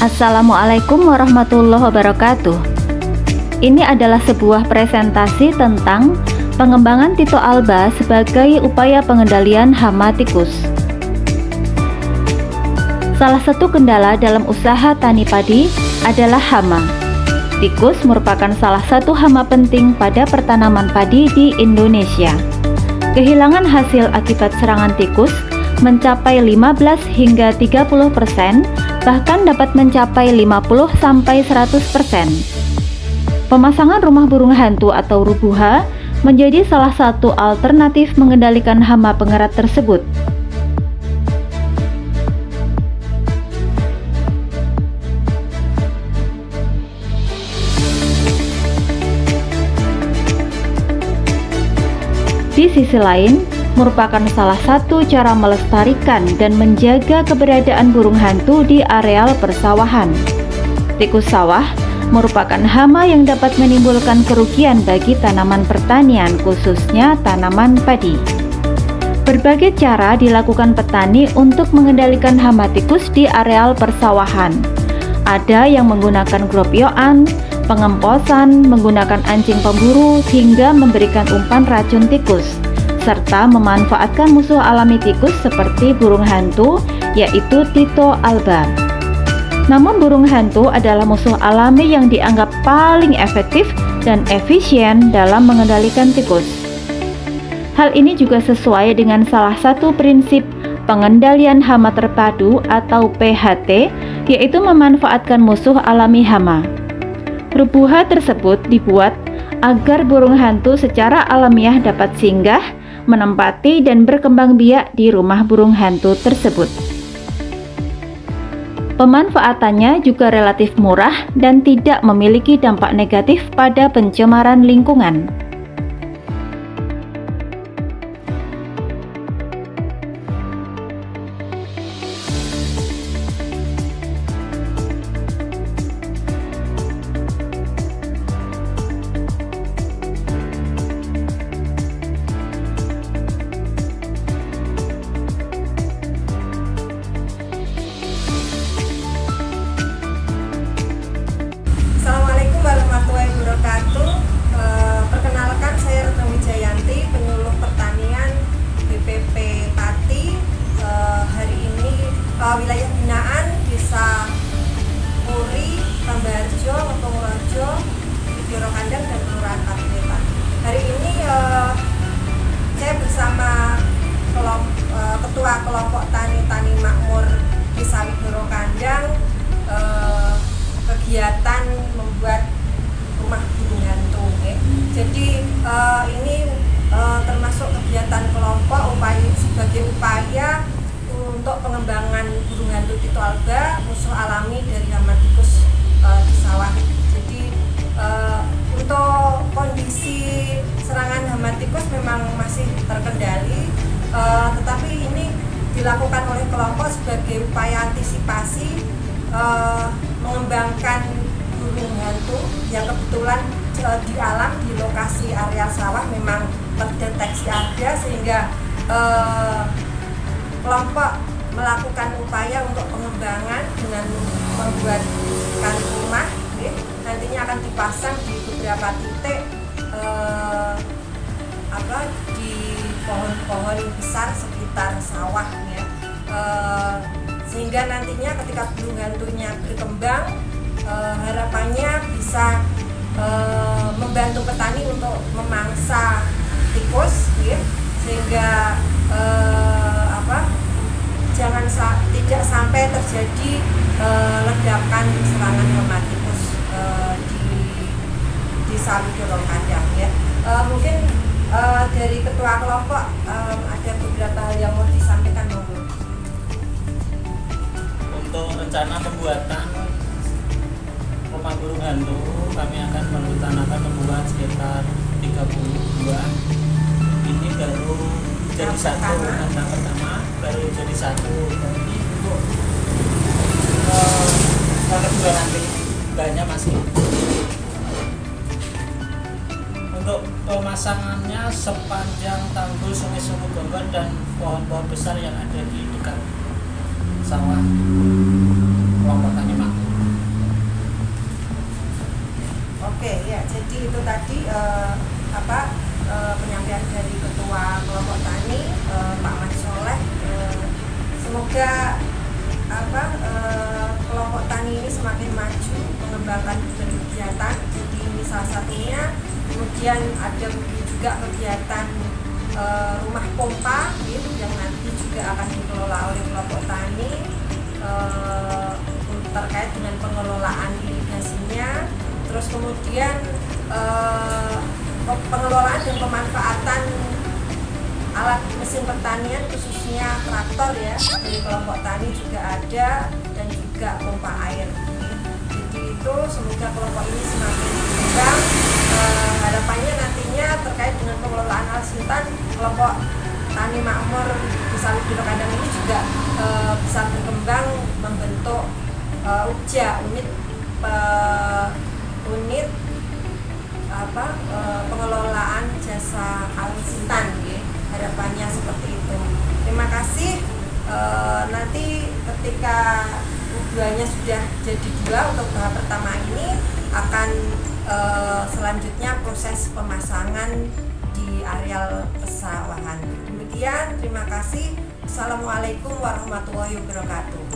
Assalamualaikum warahmatullahi wabarakatuh. Ini adalah sebuah presentasi tentang pengembangan Tito alba sebagai upaya pengendalian hama tikus. Salah satu kendala dalam usaha tani padi adalah hama. Tikus merupakan salah satu hama penting pada pertanaman padi di Indonesia. Kehilangan hasil akibat serangan tikus mencapai 15 hingga 30%, bahkan dapat mencapai 50-100%. Pemasangan rumah burung hantu atau rubuha menjadi salah satu alternatif mengendalikan hama pengerat tersebut. Di sisi lain, merupakan salah satu cara melestarikan dan menjaga keberadaan burung hantu di areal persawahan. Tikus sawah merupakan hama yang dapat menimbulkan kerugian bagi tanaman pertanian, khususnya tanaman padi. Berbagai cara dilakukan petani untuk mengendalikan hama tikus di areal persawahan. Ada yang menggunakan gropioan, pengemposan, menggunakan anjing pemburu, hingga memberikan umpan racun tikus, serta memanfaatkan musuh alami tikus seperti burung hantu, yaitu Tito alba. Namun burung hantu adalah musuh alami yang dianggap paling efektif dan efisien dalam mengendalikan tikus. Hal ini juga sesuai dengan salah satu prinsip pengendalian hama terpadu atau PHT, yaitu memanfaatkan musuh alami hama. Rubuha tersebut dibuat agar burung hantu secara alamiah dapat singgah, menempati dan berkembang biak di rumah burung hantu tersebut. Pemanfaatannya juga relatif murah dan tidak memiliki dampak negatif pada pencemaran lingkungan. Perkenalkan, saya Retno Wijayanti, penyuluh pertanian BPP Pati. Hari ini wilayah binaan Desa Puri, Tambaharjo, Ngepongrojo, Widoro Kandang dan Kelurahan Patiwetan. Hari ini saya bersama Ketua Kelompok Tani Makmur Desa Widoro Kandang, kegiatan membuat rumah burung hantu. Jadi ini termasuk kegiatan kelompok sebagai upaya untuk pengembangan burung hantu Tito alba, musuh alami dari hama tikus di sawah. Jadi untuk kondisi serangan hama tikus memang masih terkendali, tetapi ini dilakukan oleh kelompok sebagai upaya antisipasi mengembangkan burung hantu yang kebetulan di alam, di lokasi area sawah memang terdeteksi ada, sehingga kelompok melakukan upaya untuk pengembangan dengan membuatkan rumah, nantinya akan dipasang di beberapa titik di pohon-pohon besar sekitar sawah, sehingga nantinya ketika burung hantunya berkembang, harapannya bisa membantu petani untuk memangsa tikus, sehingga tidak sampai terjadi ledakan serangan hama tikus di Desa Widoro Kandang. Mungkin dari ketua kelompok ada beberapa hal yang mau disampaikan, monggo. Untuk rencana pembuatan rumah burung hantu, kami akan merencanakan membuat sekitar 32. Ini baru jadi satu, yang pertama baru jadi satu. Ini untuk yang kedua nanti banyak masih. Untuk pemasangannya sepanjang tanggul Sungai Sumugonggon dan pohon-pohon besar yang ada di dekat sawah kelompok tani makmur. Oke ya, jadi itu tadi penyampaian dari Ketua Kelompok Tani Pak Mat Soleh. Semoga kelompok tani ini semakin maju mengembangkan kegiatan. Jadi ini salah satunya. Kemudian ada juga kegiatan rumah pompa yang nanti juga akan dikelola oleh kelompok tani terkait dengan pengelolaan irigasinya. Terus kemudian pengelolaan dan pemanfaatan alat mesin pertanian khususnya traktor ya, dari kelompok tani juga ada, dan juga pompa air. Jadi itu semoga kelompok ini semakin berkembang. Harapannya nantinya terkait dengan pengelolaan alsintan, kelompok tani makmur di Sawit Biro Kandang ini juga bisa berkembang membentuk unit pengelolaan jasa alsintan ya. Harapannya seperti itu. Terima kasih. Nanti ketika U2-nya sudah jadi 2 untuk tahap pertama ini, akan selanjutnya proses pemasangan di areal pesawahan. Demikian, terima kasih. Assalamualaikum warahmatullahi wabarakatuh.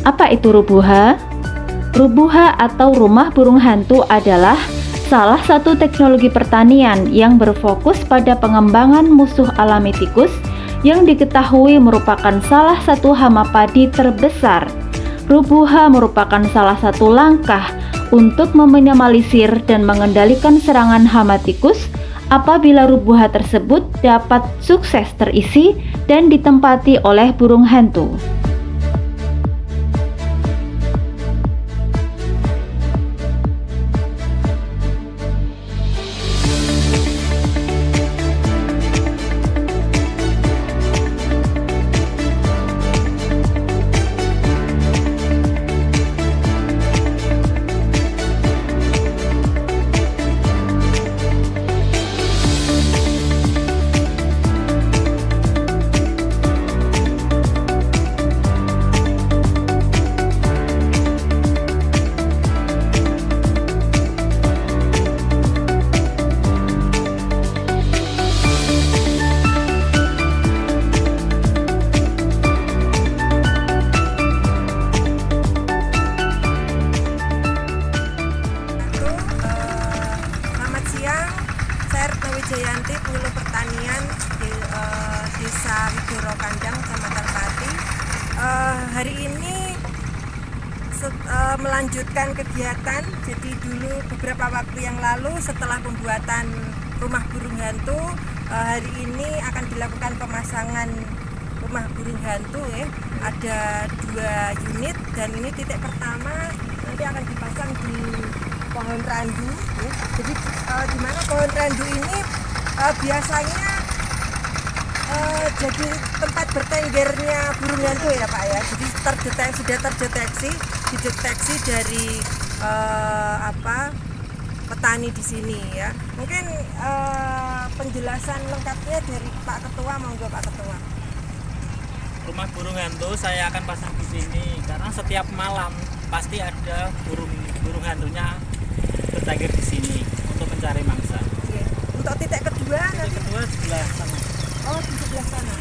Apa itu rubuha? Rubuha atau rumah burung hantu adalah salah satu teknologi pertanian yang berfokus pada pengembangan musuh alami tikus yang diketahui merupakan salah satu hama padi terbesar. Rubuha merupakan salah satu langkah untuk meminimalisir dan mengendalikan serangan hama tikus apabila rubuha tersebut dapat sukses terisi dan ditempati oleh burung hantu. Jayanti, Penyuluh Pertanian di Desa Widoro Kandang, Kecamatan Pati. Hari ini melanjutkan kegiatan. Jadi dulu beberapa waktu yang lalu setelah pembuatan rumah burung hantu, hari ini akan dilakukan pemasangan rumah burung hantu ya. Ada 2 unit dan ini titik pertama nanti akan dipasang di pohon randu ya. Jadi di mana pohon randu ini biasanya jadi tempat bertenggernya burung hantu ya Pak ya. Jadi sudah dideteksi dari petani di sini ya. Mungkin penjelasan lengkapnya dari Pak Ketua, monggo Pak Ketua. Rumah burung hantu saya akan pasang di sini karena setiap malam pasti ada burung hantunya bertengger di sini untuk mencari mangsa. Oke. Untuk titik kedua sebelah sana. Oh, di sebelah sana.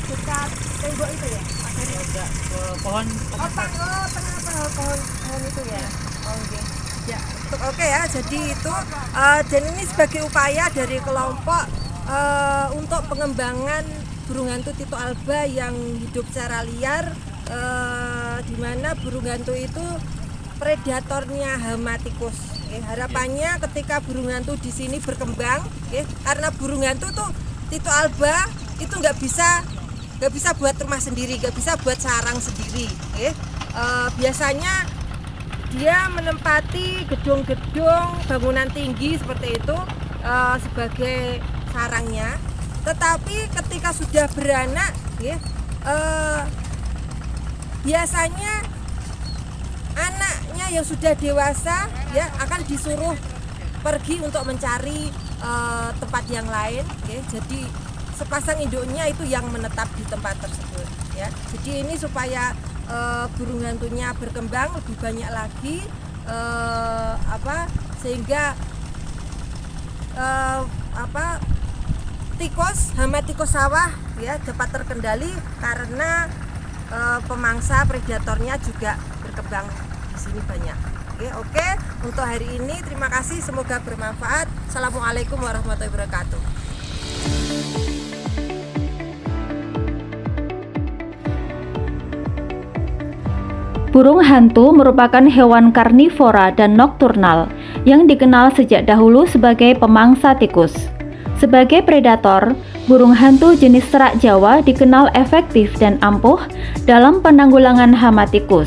Dekat tembok itu ya? Ada ke pohon. Tengah pohon itu ya. Oke. Ya, oke ya. Jadi itu dan ini sebagai upaya dari kelompok untuk pengembangan burung hantu Tito Alba yang hidup secara liar, di mana burung hantu itu predatornya hama tikus. Harapannya ketika burung hantu di sini berkembang, karena burung hantu tuh Tito Alba itu nggak bisa buat rumah sendiri, nggak bisa buat sarang sendiri. Biasanya dia menempati gedung-gedung bangunan tinggi seperti itu sebagai sarangnya. Tetapi ketika sudah beranak, ya, biasanya anaknya yang sudah dewasa ya akan disuruh pergi untuk mencari tempat yang lain. Ya. Jadi sepasang induknya itu yang menetap di tempat tersebut. Ya. Jadi ini supaya burung hantunya berkembang lebih banyak lagi, sehingga hama tikus sawah ya dapat terkendali karena pemangsa predatornya juga berkembang di sini banyak. Oke, untuk hari ini terima kasih, semoga bermanfaat. Assalamualaikum warahmatullahi wabarakatuh. Burung hantu merupakan hewan karnivora dan nokturnal yang dikenal sejak dahulu sebagai pemangsa tikus. Sebagai predator, burung hantu jenis serak Jawa dikenal efektif dan ampuh dalam penanggulangan hama tikus.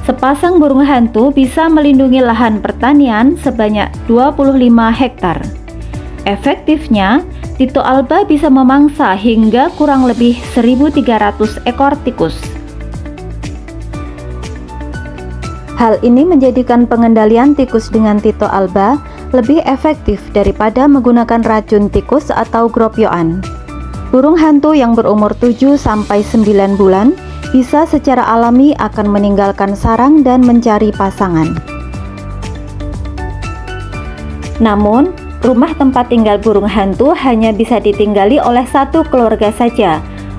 Sepasang burung hantu bisa melindungi lahan pertanian sebanyak 25 hektar. Efektifnya, Tito alba bisa memangsa hingga kurang lebih 1.300 ekor tikus. Hal ini menjadikan pengendalian tikus dengan Tito alba lebih efektif daripada menggunakan racun tikus atau gropyoan. Burung hantu yang berumur 7-9 bulan bisa secara alami akan meninggalkan sarang dan mencari pasangan. Namun, rumah tempat tinggal burung hantu hanya bisa ditinggali oleh satu keluarga saja.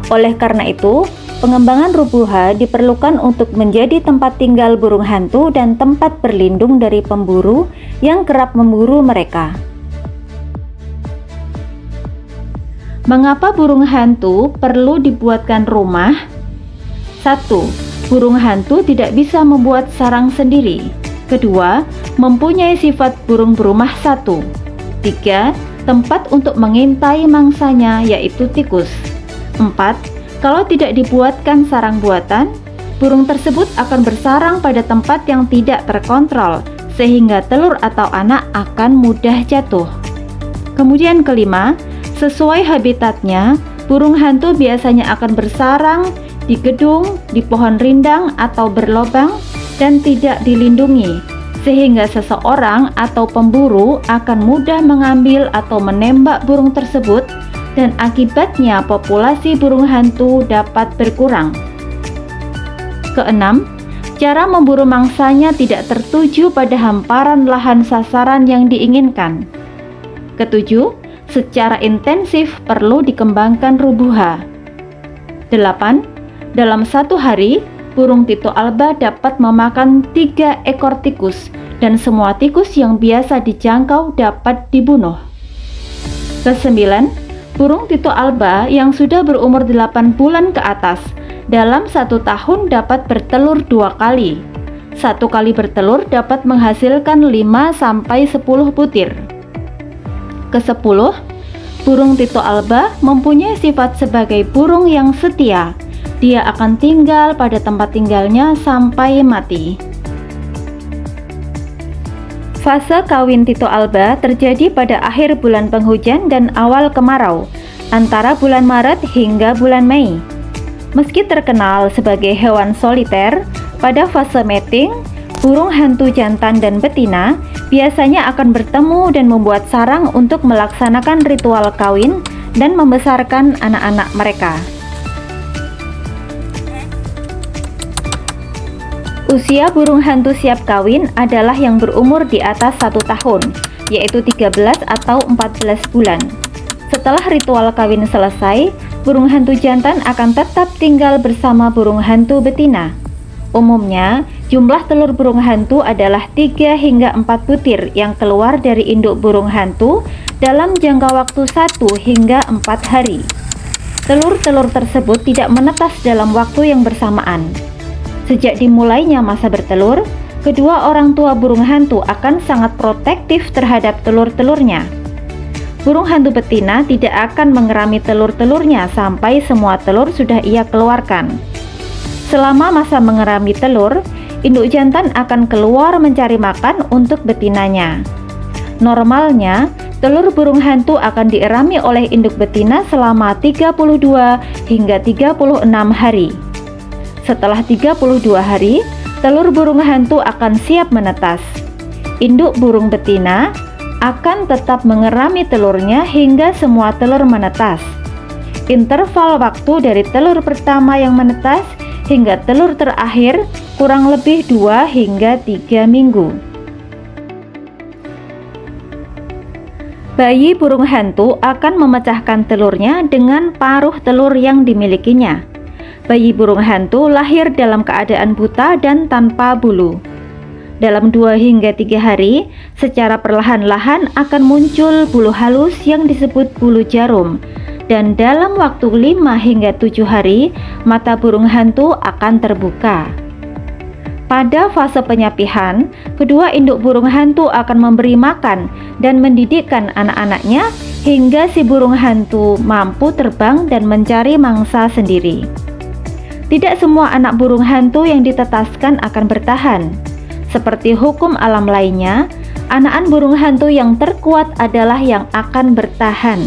Oleh karena itu, pengembangan rubuha diperlukan untuk menjadi tempat tinggal burung hantu dan tempat berlindung dari pemburu yang kerap memburu mereka. Mengapa burung hantu perlu dibuatkan rumah? 1. Burung hantu tidak bisa membuat sarang sendiri. Kedua, mempunyai sifat burung berumah 1. 3. Tempat untuk mengintai mangsanya yaitu tikus. 4. Kalau tidak dibuatkan sarang buatan, burung tersebut akan bersarang pada tempat yang tidak terkontrol, sehingga telur atau anak akan mudah jatuh. Kemudian kelima, sesuai habitatnya, burung hantu biasanya akan bersarang di gedung, di pohon rindang atau berlobang dan tidak dilindungi, sehingga seseorang atau pemburu akan mudah mengambil atau menembak burung tersebut dan akibatnya populasi burung hantu dapat berkurang. Keenam, cara memburu mangsanya tidak tertuju pada hamparan lahan sasaran yang diinginkan. Ketujuh, secara intensif perlu dikembangkan rubuha. 8. Dalam satu hari, burung Tito alba dapat memakan 3 ekor tikus dan semua tikus yang biasa dijangkau dapat dibunuh. Kesembilan, burung Tito alba yang sudah berumur 8 bulan ke atas dalam 1 tahun dapat bertelur 2 kali. 1 kali bertelur dapat menghasilkan 5-10 butir. Ke-10, burung Tito alba mempunyai sifat sebagai burung yang setia. Dia akan tinggal pada tempat tinggalnya sampai mati. Fase kawin Tito alba terjadi pada akhir bulan penghujan dan awal kemarau, antara bulan Maret hingga bulan Mei. Meski terkenal sebagai hewan soliter, pada fase mating, burung hantu jantan dan betina biasanya akan bertemu dan membuat sarang untuk melaksanakan ritual kawin dan membesarkan anak-anak mereka. Usia burung hantu siap kawin adalah yang berumur di atas 1 tahun, yaitu 13 atau 14 bulan. Setelah ritual kawin selesai, burung hantu jantan akan tetap tinggal bersama burung hantu betina. Umumnya, jumlah telur burung hantu adalah 3 hingga 4 butir yang keluar dari induk burung hantu dalam jangka waktu 1 hingga 4 hari. Telur-telur tersebut tidak menetas dalam waktu yang bersamaan. Sejak dimulainya masa bertelur, kedua orang tua burung hantu akan sangat protektif terhadap telur-telurnya. Burung hantu betina tidak akan mengerami telur-telurnya sampai semua telur sudah ia keluarkan. Selama masa mengerami telur, induk jantan akan keluar mencari makan untuk betinanya. Normalnya, telur burung hantu akan dierami oleh induk betina selama 32 hingga 36 hari. Setelah 32 hari, telur burung hantu akan siap menetas. Induk burung betina akan tetap mengerami telurnya hingga semua telur menetas. Interval waktu dari telur pertama yang menetas hingga telur terakhir kurang lebih 2 hingga 3 minggu. Bayi burung hantu akan memecahkan telurnya dengan paruh telur yang dimilikinya. Bayi burung hantu lahir dalam keadaan buta dan tanpa bulu. Dalam 2 hingga 3 hari, secara perlahan-lahan akan muncul bulu halus yang disebut bulu jarum. Dan dalam waktu 5 hingga 7 hari, mata burung hantu akan terbuka. Pada fase penyapihan, kedua induk burung hantu akan memberi makan dan mendidikkan anak-anaknya hingga si burung hantu mampu terbang dan mencari mangsa sendiri. Tidak semua anak burung hantu yang ditetaskan akan bertahan. Seperti hukum alam lainnya, anakan burung hantu yang terkuat adalah yang akan bertahan.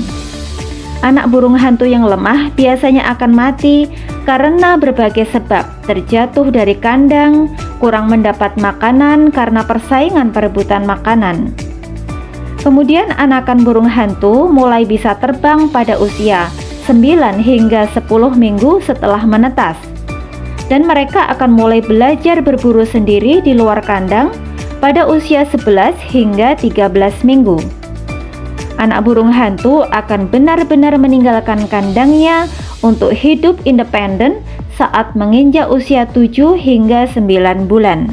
Anak burung hantu yang lemah biasanya akan mati karena berbagai sebab, terjatuh dari kandang, kurang mendapat makanan karena persaingan perebutan makanan. Kemudian anakan burung hantu mulai bisa terbang pada usia 9 hingga 10 minggu setelah menetas. Dan mereka akan mulai belajar berburu sendiri di luar kandang pada usia 11 hingga 13 minggu. Anak burung hantu akan benar-benar meninggalkan kandangnya untuk hidup independen saat menginjak usia 7 hingga 9 bulan.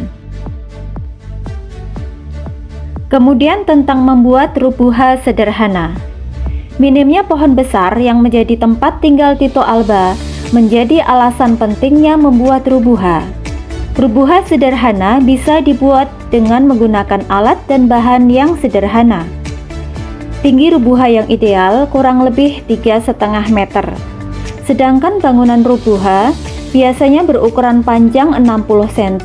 Kemudian tentang membuat rubuha sederhana. Minimnya pohon besar yang menjadi tempat tinggal Tito Alba menjadi alasan pentingnya membuat rubuha. Rubuha sederhana bisa dibuat dengan menggunakan alat dan bahan yang sederhana. Tinggi rubuha yang ideal kurang lebih 3,5 meter. Sedangkan bangunan rubuha biasanya berukuran panjang 60 cm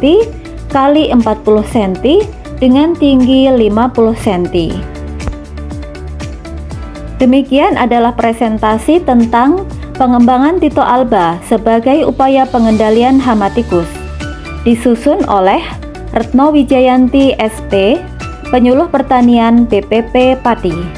kali 40 cm dengan tinggi 50 cm. Demikian adalah presentasi tentang pengembangan Tito Alba sebagai upaya pengendalian hama tikus. Disusun oleh Retno Wijayanti SP, Penyuluh Pertanian BPP Pati.